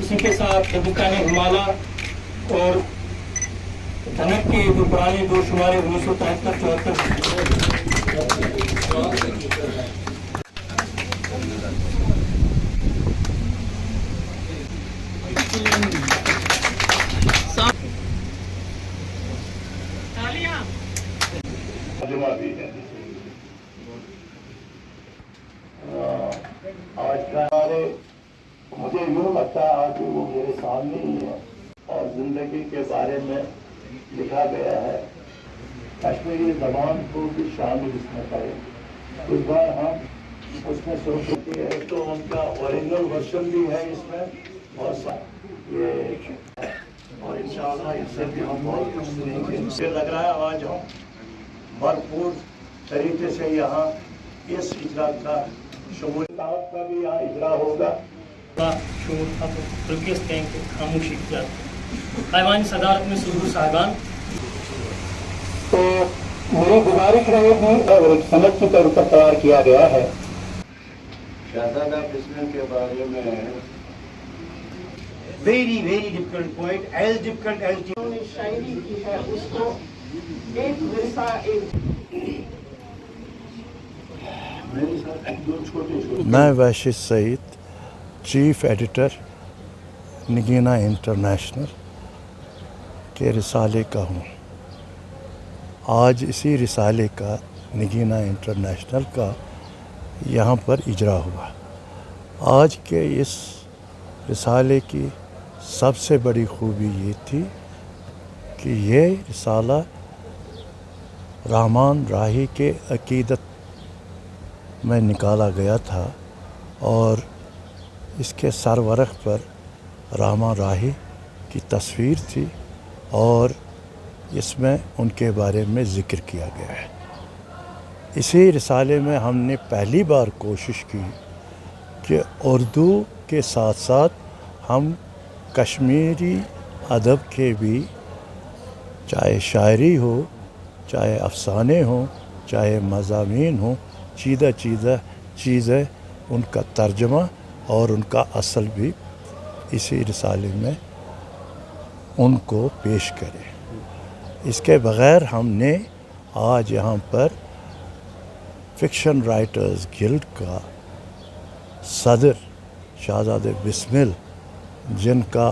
इसी के साथ हिंदुस्तानी हिमालय और धनक के जो पुराने दो शुमारे 1973-74 भी है। आज का मुझे यूँ लगता है कि वो मेरे सामने ही है और जिंदगी के बारे में लिखा गया है। कश्मीरी ज़बान को भी शामिल इसमें करें। इस बार हम उसमें सोच सकते हैं तो उनका ओरिजिनल वर्जन भी है इसमें और ये और इंशाअल्लाह इससे भी हम बहुत कुछ सुनेंगे। मुझे लग रहा है आज हम भरपूर तरीके से यहाँ इस इजरा का शमूलियत का भी यहाँ इजरा होगा। शोर अब रिक्वेस्ट करें कि खामोशी इख्तियार ऐवान सदारत में सुबह साहबान। तो मेरी गुजारिश रहेगी और एक सनद की तौर पर तैयार किया गया है। शहजादा बिस्मिल के बारे में very difficult poet, as difficult as शायरी की है उसको एक विरसा एक मेरे साथ एक दो छोटे मैं वैशिद Saeed chief editor Nagina international के रिसाले का हूँ। आज इसी रिसाले का नगीना इंटरनेशनल का यहाँ पर इजरा हुआ। आज के इस रिसाले की सबसे बड़ी खूबी ये थी कि ये रिसाला रहमान राही के अकीदत में निकाला गया था और इसके सरवरख पर रहमान राही की तस्वीर थी और इसमें उनके बारे में ज़िक्र किया गया है। इसी रिसाले में हमने पहली बार कोशिश की कि उर्दू के साथ साथ हम कश्मीरी अदब के भी चाहे शायरी हो, चाहे अफसाने हो, चाहे मज़ामीन हो, चीज़ें उनका तर्जमा और उनका असल भी इसी रिसाले में उनको पेश करें। इसके बग़ैर हमने आज यहाँ पर फ़िक्शन राइटर्स गिल्ड का सदर शहजादे बिस्मिल जिनका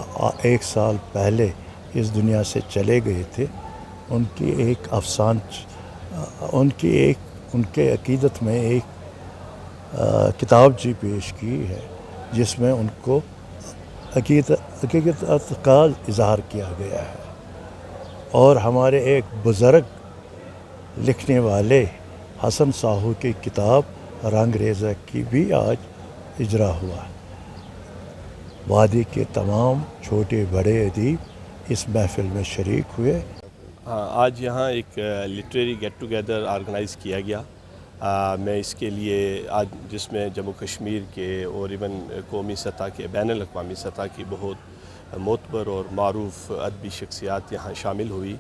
1 साल पहले इस दुनिया से चले गए थे, उनके अकीदत में एक किताब जी पेश की है जिसमें उनको अकीदत का इजहार किया गया है। और हमारे एक बुज़ुर्ग लिखने वाले हसन साहू की किताब रंग रेज़ा की भी आज इजरा हुआ। वादी के तमाम छोटे बड़े अदीब इस महफ़िल में शरीक हुए। आज यहाँ एक लिटरेरी गेट टुगेदर ऑर्गेनाइज़ किया गया। मैं इसके लिए आज जिसमें जम्मू कश्मीर के और इवन कौमी सतह के बैनुल अक़वामी सतह की बहुत मोतबर और मारूफ़ अदबी शख्सियात यहाँ शामिल हुई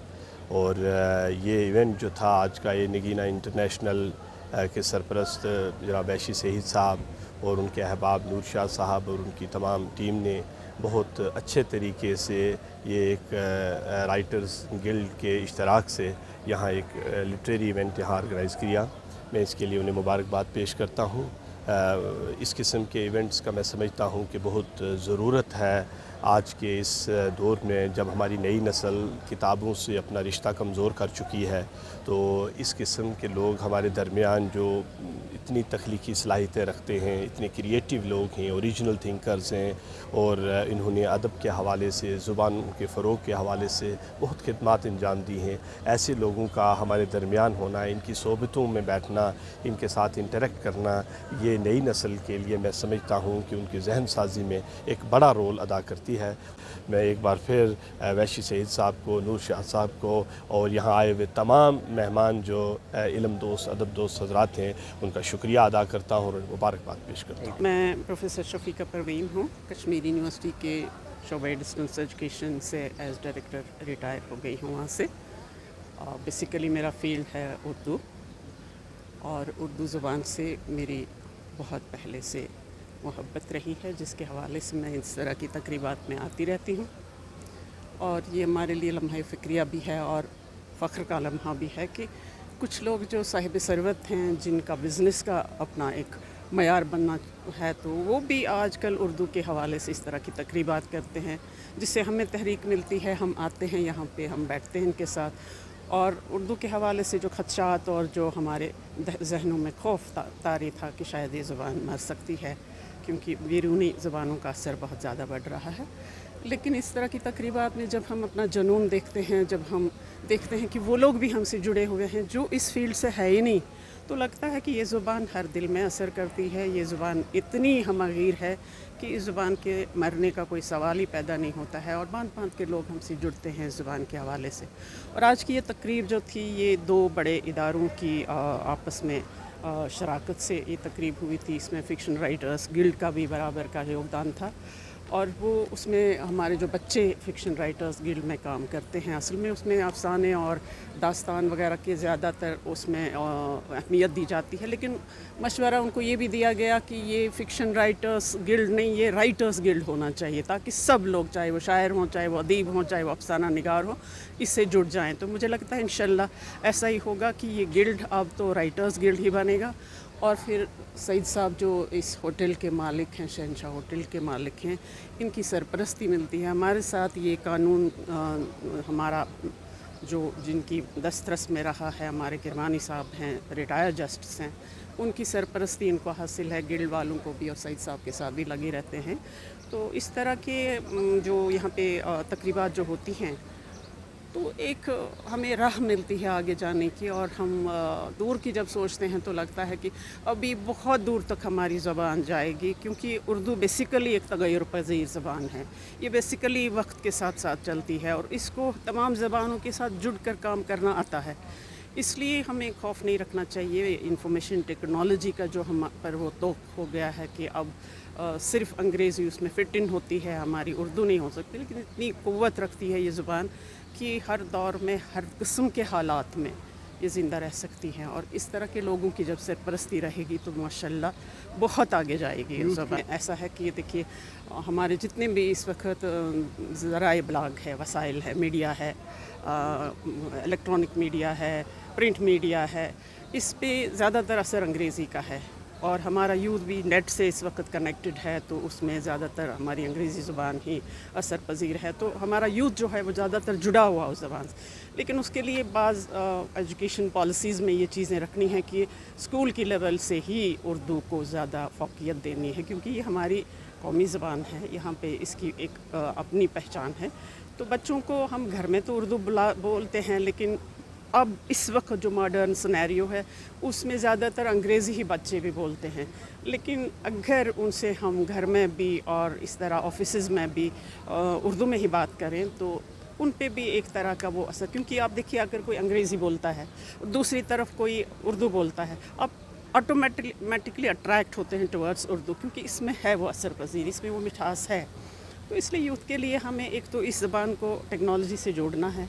और ये इवेंट जो था आज का ये नगीना इंटरनेशनल के सरपरस्त जनाब वैशी सईद साहब और उनके अहबाब नूर शाह साहब और उनकी तमाम टीम ने बहुत अच्छे तरीके से ये एक राइटर्स गिल्ड के इश्तराक से यहाँ एक लिटरेरी इवेंट यहाँ ऑर्गेनाइज़ किया। मैं इसके लिए उन्हें मुबारकबाद पेश करता हूँ। इस किस्म के इवेंट्स का मैं समझता हूँ कि बहुत ज़रूरत है आज के इस दौर में जब हमारी नई नस्ल किताबों से अपना रिश्ता कमज़ोर कर चुकी है। तो इस किस्म के लोग हमारे दरमियान जो इतनी तख्लीकी सलाहियतें रखते हैं, इतने क्रिएटिव लोग हैं, ओरिजिनल थिंकर्स हैं और इन्होंने अदब के हवाले से, ज़ुबान के फ़रोग़ के हवाले से बहुत खिदमात अंजाम दी हैं। ऐसे लोगों का हमारे दरमियान होना, इनकी सोबतों में बैठना, इनके साथ इंटरेक्ट करना, ये नई नस्ल के लिए मैं समझता हूँ कि उनकी जहन साजी में एक बड़ा रोल अदा करती है। मैं एक बार फिर वैशी सईद साहब को, नूर शाह साहब को और यहाँ आए हुए तमाम मेहमान जो इल्म दोस्त, अदब दोस्त हज़रात हैं, उनका शुक्रिया अदा करता हूँ और मुबारकबाद पेश करता हूँ। मैं प्रोफेसर शफीका परवीन हूँ। कश्मीर यूनिवर्सिटी के शोबे डिस्टेंस एजुकेशन से एज डायरेक्टर रिटायर हो गई हूँ वहाँ से। बेसिकली मेरा फील्ड है उर्दू और उर्दू ज़ुबान से मेरी बहुत पहले से محبت رही है, जिसके हवाले से मैं इस तरह की तकरीबात में आती रहती हूँ. और ये हमारे लिए लम्हा फ़िक्रिया भी है और फ़ख्र का लम्हा भी है कि कुछ लोग जो साहिब सरवत हैं, जिनका बिज़नेस का अपना एक मयार बनना है, तो वो भी आजकल उर्दू के हवाले से इस तरह की तकरीबात करते हैं, जिससे हमें तहरीक मिलती है. हम आते हैं यहाँ पे, हम बैठते हैं इनके साथ, और उर्दू के हवाले से जो खदशात और जो हमारे जहनों में खौफ तारी था कि शायद ये ज़ुबान मर सकती है क्योंकि बैरूनी ज़बानों का असर बहुत ज़्यादा बढ़ रहा है. लेकिन इस तरह की तकरीबात में जब हम अपना जुनून देखते हैं, जब हम देखते हैं कि वो लोग भी हमसे जुड़े हुए हैं जो इस फील्ड से है ही नहीं, तो लगता है कि ये ज़ुबान हर दिल में असर करती है. ये ज़ुबान इतनी हमगीर है कि इस ज़ुबान के मरने का कोई सवाल ही पैदा नहीं होता है, और बांध के लोग हमसे जुड़ते हैं इस ज़ुबान के हवाले से. और आज की ये तकरीब जो थी, ये दो बड़े इदारों की आपस में शराकत से ये तकरीब हुई थी. इसमें फ़िक्शन राइटर्स गिल्ड का भी बराबर का योगदान था, और वो उसमें हमारे जो बच्चे फ़िक्शन राइटर्स गिल्ड में काम करते हैं, असल में उसमें अफसाने और दास्तान वगैरह के ज़्यादातर उसमें अहमियत दी जाती है. लेकिन मशवरा उनको ये भी दिया गया कि ये फ़िक्शन राइटर्स गिल्ड नहीं, ये राइटर्स गिल्ड होना चाहिए, ताकि सब लोग, चाहे वो शायर हों, चाहे वो अदीब हों, चाहे वो अफसाना निगार हो, इससे जुड़ जाएँ. तो मुझे लगता है इंशाल्लाह ऐसा ही होगा कि ये गिल्ड अब तो राइटर्स गिल्ड ही बनेगा. और फिर सईद साहब जो इस होटल के मालिक हैं, शहनशाह होटल के मालिक हैं, इनकी सरपरस्ती मिलती है. हमारे साथ ये कानून हमारा जो जिनकी दस्तरस में रहा है, हमारे किरमानी साहब हैं, रिटायर्ड जस्टिस हैं, उनकी सरपरस्ती इनको हासिल है. गिल्ड वालों को भी और सईद साहब के साथ भी लगे रहते हैं. तो इस तरह के जो यहाँ पे तकरीबात जो होती हैं, तो एक हमें राह मिलती है आगे जाने की. और हम दूर की जब सोचते हैं तो लगता है कि अभी बहुत दूर तक हमारी ज़बान जाएगी, क्योंकि उर्दू बेसिकली एक तग़य्युर पज़ीर ज़बान है. ये बेसिकली वक्त के साथ साथ चलती है, और इसको तमाम ज़बानों के साथ जुड़ कर काम करना आता है. इसलिए हमें खौफ नहीं रखना चाहिए. इंफॉर्मेशन टेक्नोलॉजी का जो हम पर वो तोक़ हो गया है कि अब सिर्फ़ अंग्रेज़ी उसमें फ़िट इन होती है, हमारी उर्दू नहीं हो सकती. लेकिन इतनी क़ुव्वत रखती है ये ज़ुबान कि हर दौर में, हर किस्म के हालात में ये ज़िंदा रह सकती हैं. और इस तरह के लोगों की जब सरपरस्ती रहेगी तो माशाल्लाह बहुत आगे जाएगी ये ज़बान. ऐसा है कि ये देखिए, हमारे जितने भी इस वक्त ज़राए इब्लाग है, वसाइल है, मीडिया है, इलेक्ट्रॉनिक मीडिया है, प्रिंट मीडिया है, इस पे ज़्यादातर असर अंग्रेज़ी का है. और हमारा यूथ भी नेट से इस वक्त कनेक्टेड है, तो उसमें ज़्यादातर हमारी अंग्रेज़ी ज़ुबान ही असर पज़ीर है. तो हमारा यूथ जो है वो ज़्यादातर जुड़ा हुआ उस ज़बान से. लेकिन उसके लिए बाज़ एजुकेशन पॉलिसीज़ में ये चीज़ें रखनी है कि स्कूल की लेवल से ही उर्दू को ज़्यादा फ़ौक़ियत देनी है, क्योंकि ये हमारी कौमी ज़बान है. यहाँ पे इसकी एक अपनी पहचान है. तो बच्चों को हम घर में तो उर्दू बोलते हैं, लेकिन अब इस वक्त जो मॉडर्न सिनेरियो है उसमें ज़्यादातर अंग्रेज़ी ही बच्चे भी बोलते हैं. लेकिन अगर उनसे हम घर में भी और इस तरह ऑफिसेज़ में भी उर्दू में ही बात करें, तो उन पे भी एक तरह का वो असर, क्योंकि आप देखिए, अगर कोई अंग्रेज़ी बोलता है, दूसरी तरफ कोई उर्दू बोलता है, आप ऑटोमेटिकली अट्रैक्ट होते हैं टुवर्ड्स उर्दू, क्योंकि इसमें है वो असर पज़ीर, इसमें वो मिठास है. तो इसलिए यूथ के लिए हमें एक तो इस ज़बान को टेक्नोलॉजी से जोड़ना है,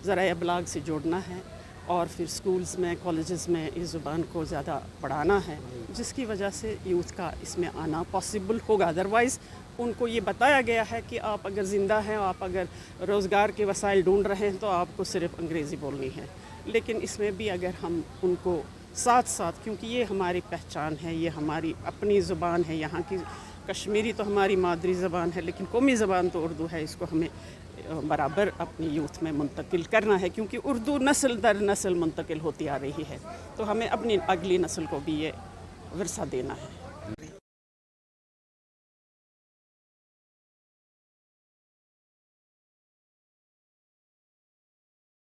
ज़राए इब्लाग से जोड़ना है, और फिर स्कूल्स में, कॉलेजेस में इस ज़ुबान को ज़्यादा पढ़ाना है, जिसकी वजह से यूथ का इसमें आना पॉसिबल होगा. अदरवाइज़ उनको ये बताया गया है कि आप अगर ज़िंदा हैं, आप अगर रोज़गार के वसाइल ढूंढ रहे हैं, तो आपको सिर्फ़ अंग्रेज़ी बोलनी है. लेकिन इसमें भी अगर हम उनको साथ साथ, क्योंकि ये हमारी पहचान है, ये हमारी अपनी ज़ुबान है, यहाँ की कश्मीरी तो हमारी मादरी ज़बान है, लेकिन कौमी ज़बान तो उर्दू है. इसको हमें बराबर अपनी यूथ में मुंतकिल करना है, क्योंकि उर्दू नस्ल दर नस्ल मुंतकिल होती आ रही है. तो हमें अपनी अगली नस्ल को भी ये विरसा देना है.